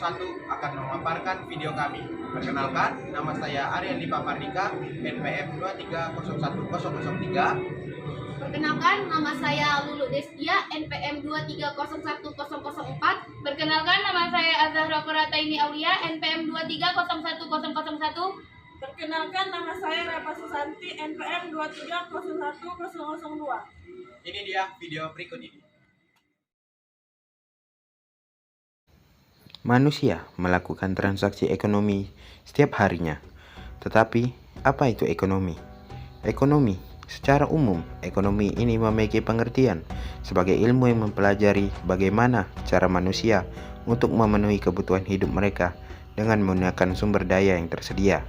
akan memaparkan video kami. Perkenalkan, nama saya Aryan Dipa Mardika, NPM 2301003. Perkenalkan, nama saya Lulu Destia, NPM 2301004. Perkenalkan, nama saya Azahra Qurataini Aulia, NPM 2301001. Perkenalkan, nama saya Rapa Susanti, NPM 2301002. Ini dia video berikut ini. Manusia melakukan transaksi ekonomi setiap harinya. Tetapi, apa itu ekonomi? Ekonomi, secara umum, ekonomi ini memiliki pengertian sebagai ilmu yang mempelajari bagaimana cara manusia untuk memenuhi kebutuhan hidup mereka dengan menggunakan sumber daya yang tersedia.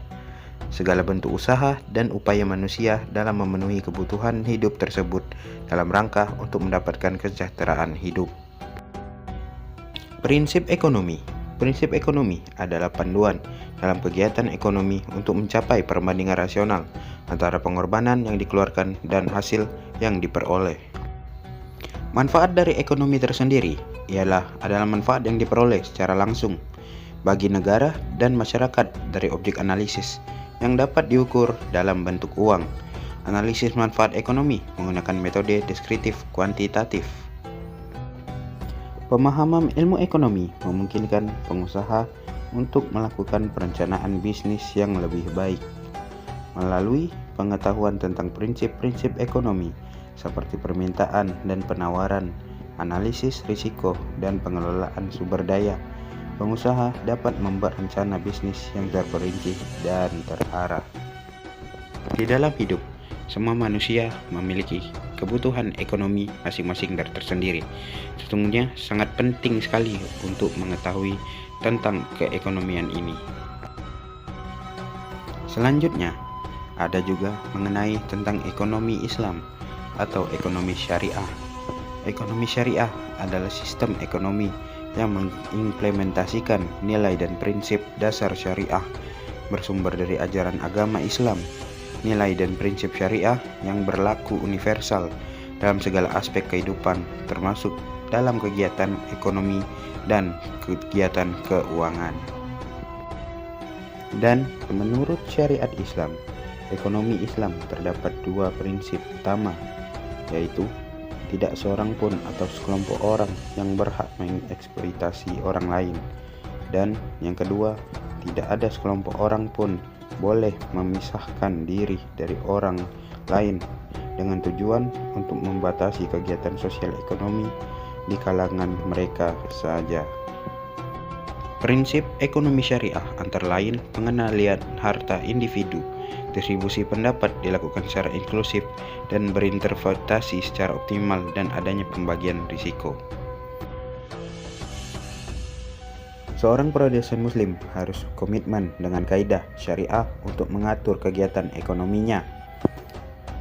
Segala bentuk usaha dan upaya manusia dalam memenuhi kebutuhan hidup tersebut dalam rangka untuk mendapatkan kesejahteraan hidup. Prinsip ekonomi. Prinsip ekonomi adalah panduan dalam kegiatan ekonomi untuk mencapai perbandingan rasional antara pengorbanan yang dikeluarkan dan hasil yang diperoleh. Manfaat dari ekonomi tersendiri adalah manfaat yang diperoleh secara langsung bagi negara dan masyarakat dari objek analisis yang dapat diukur dalam bentuk uang. Analisis manfaat ekonomi menggunakan metode deskriptif kuantitatif. Pemahaman ilmu ekonomi memungkinkan pengusaha untuk melakukan perencanaan bisnis yang lebih baik melalui pengetahuan tentang prinsip-prinsip ekonomi seperti permintaan dan penawaran, analisis risiko, dan pengelolaan sumber daya. Pengusaha dapat membuat rencana bisnis yang terperinci dan terarah. Di dalam hidup, semua manusia memiliki kebutuhan ekonomi masing-masing tersendiri. Sesungguhnya sangat penting sekali untuk mengetahui tentang keekonomian ini. Selanjutnya, ada juga mengenai tentang ekonomi Islam atau ekonomi syariah. Ekonomi syariah adalah sistem ekonomi yang mengimplementasikan nilai dan prinsip dasar syariah bersumber dari ajaran agama Islam. Nilai dan prinsip syariah yang berlaku universal dalam segala aspek kehidupan, termasuk dalam kegiatan ekonomi dan kegiatan keuangan. Dan menurut syariat Islam, ekonomi Islam terdapat dua prinsip utama, yaitu tidak seorang pun atau sekelompok orang yang berhak mengeksploitasi orang lain, dan yang kedua, tidak ada sekelompok orang pun boleh memisahkan diri dari orang lain dengan tujuan untuk membatasi kegiatan sosial ekonomi di kalangan mereka saja. Prinsip ekonomi syariah antara lain pengendalian harta individu, distribusi pendapat dilakukan secara inklusif dan berinterpretasi secara optimal, dan adanya pembagian risiko. Seorang produsen muslim harus komitmen dengan kaidah syariah untuk mengatur kegiatan ekonominya,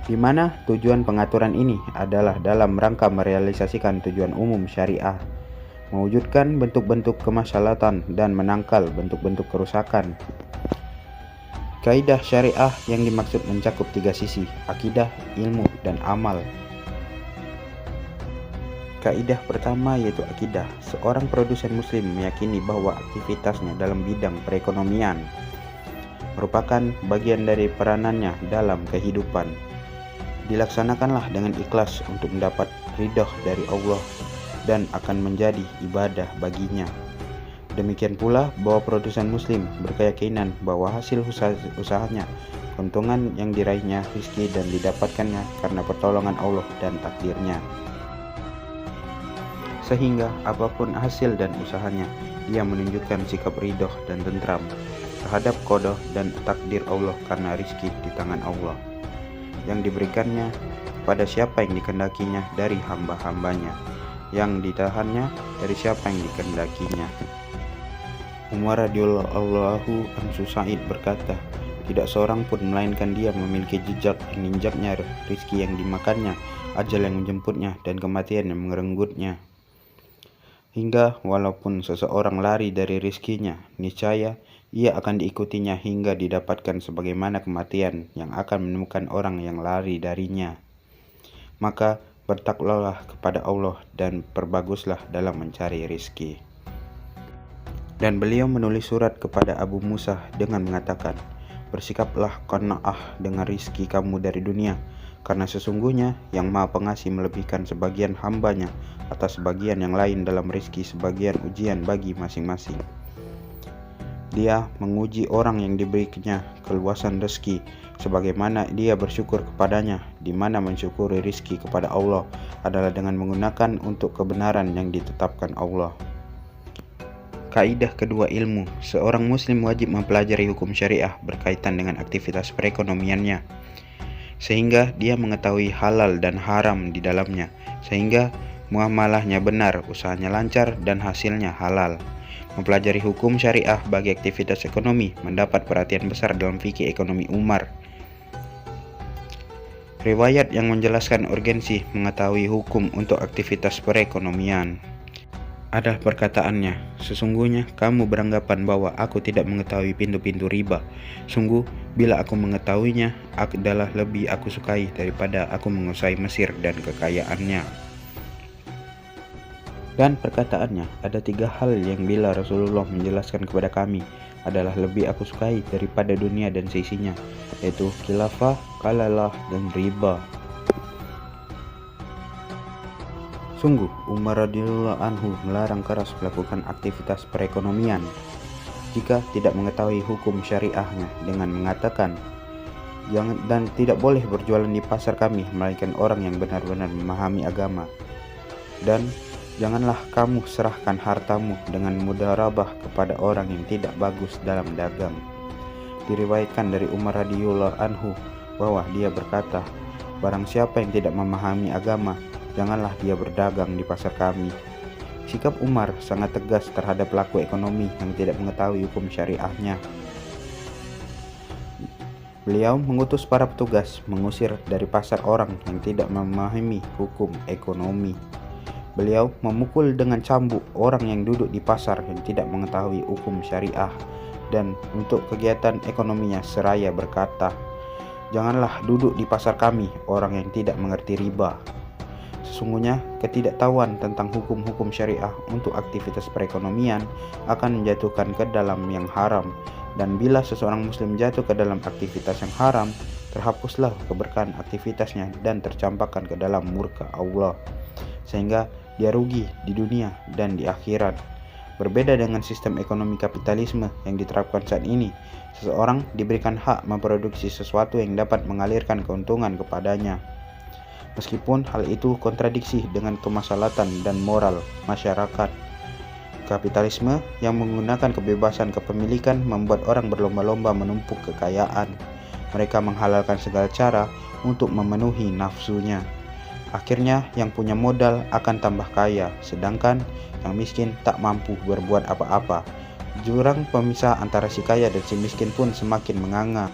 di mana tujuan pengaturan ini adalah dalam rangka merealisasikan tujuan umum syariah, mewujudkan bentuk-bentuk kemaslahatan dan menangkal bentuk-bentuk kerusakan. Kaidah syariah yang dimaksud mencakup tiga sisi, akidah, ilmu, dan amal. Kaidah pertama yaitu akidah. Seorang produsen muslim meyakini bahwa aktivitasnya dalam bidang perekonomian merupakan bagian dari peranannya dalam kehidupan. Dilaksanakanlah dengan ikhlas untuk mendapat ridha dari Allah dan akan menjadi ibadah baginya. Demikian pula bahwa produsen muslim berkeyakinan bahwa hasil usahanya, keuntungan yang diraihnya, rezeki dan didapatkannya karena pertolongan Allah dan takdirnya. Sehingga apapun hasil dan usahanya, dia menunjukkan sikap ridho dan tentram terhadap qada dan takdir Allah karena rizki di tangan Allah yang diberikannya pada siapa yang dikehendakinya dari hamba-hambanya, yang ditahannya dari siapa yang dikehendakinya. Umar radhiyallahu anhu Sa'id berkata, tidak seorang pun melainkan dia memiliki jejak yang menginjaknya, rizki yang dimakannya, ajal yang menjemputnya, dan kematian yang merenggutnya. Hingga walaupun seseorang lari dari rizkinya, niscaya ia akan diikutinya hingga didapatkan sebagaimana kematian yang akan menemukan orang yang lari darinya. Maka bertakwalah kepada Allah dan perbaguslah dalam mencari rizki. Dan beliau menulis surat kepada Abu Musa dengan mengatakan, "Bersikaplah qanaah dengan rizki kamu dari dunia, karena sesungguhnya yang Maha Pengasih melebihkan sebagian hambanya atas sebagian yang lain dalam rizki sebagian ujian bagi masing-masing." Dia menguji orang yang diberinya keluasan rezeki sebagaimana dia bersyukur kepadanya, di mana mensyukuri rizki kepada Allah adalah dengan menggunakan untuk kebenaran yang ditetapkan Allah. Kaidah kedua ilmu, seorang muslim wajib mempelajari hukum syariah berkaitan dengan aktivitas perekonomiannya, sehingga dia mengetahui halal dan haram di dalamnya, sehingga muamalahnya benar, usahanya lancar, dan hasilnya halal. Mempelajari hukum syariah bagi aktivitas ekonomi mendapat perhatian besar dalam fikih ekonomi Umar. Riwayat yang menjelaskan urgensi mengetahui hukum untuk aktivitas perekonomian adalah perkataannya, "Sesungguhnya kamu beranggapan bahwa aku tidak mengetahui pintu-pintu riba. Sungguh, bila aku mengetahuinya, adalah lebih aku sukai daripada aku menguasai Mesir dan kekayaannya." Dan perkataannya, "Ada 3 hal yang bila Rasulullah menjelaskan kepada kami adalah lebih aku sukai daripada dunia dan seisinya, yaitu khilafah, kalalah, dan riba." Sungguh, Umar radhiyallahu anhu melarang keras melakukan aktivitas perekonomian jika tidak mengetahui hukum syariahnya dengan mengatakan, "Jangan dan tidak boleh berjualan di pasar kami melainkan orang yang benar-benar memahami agama. Dan janganlah kamu serahkan hartamu dengan mudharabah kepada orang yang tidak bagus dalam dagang." Diriwayatkan dari Umar radhiyallahu anhu bahwa dia berkata, "Barang siapa yang tidak memahami agama, janganlah dia berdagang di pasar kami." Sikap Umar sangat tegas terhadap pelaku ekonomi yang tidak mengetahui hukum syariahnya. Beliau mengutus para petugas mengusir dari pasar orang yang tidak memahami hukum ekonomi. Beliau memukul dengan cambuk orang yang duduk di pasar yang tidak mengetahui hukum syariah, dan untuk kegiatan ekonominya seraya berkata, "Janganlah duduk di pasar kami orang yang tidak mengerti riba." Sesungguhnya ketidaktahuan tentang hukum-hukum syariah untuk aktivitas perekonomian akan menjatuhkan ke dalam yang haram, dan bila seseorang muslim jatuh ke dalam aktivitas yang haram, terhapuslah keberkahan aktivitasnya dan tercampakkan ke dalam murka Allah, sehingga dia rugi di dunia dan di akhirat. Berbeda dengan sistem ekonomi kapitalisme yang diterapkan saat ini, seseorang diberikan hak memproduksi sesuatu yang dapat mengalirkan keuntungan kepadanya, meskipun hal itu kontradiksi dengan kemaslahatan dan moral masyarakat. Kapitalisme yang menggunakan kebebasan kepemilikan membuat orang berlomba-lomba menumpuk kekayaan. Mereka menghalalkan segala cara untuk memenuhi nafsunya. Akhirnya yang punya modal akan tambah kaya, sedangkan yang miskin tak mampu berbuat apa-apa. Jurang pemisah antara si kaya dan si miskin pun semakin menganga.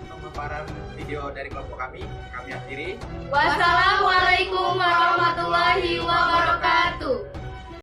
Pemaparan video dari kelompok kami akhiri. Wassalamualaikum warahmatullahi wabarakatuh.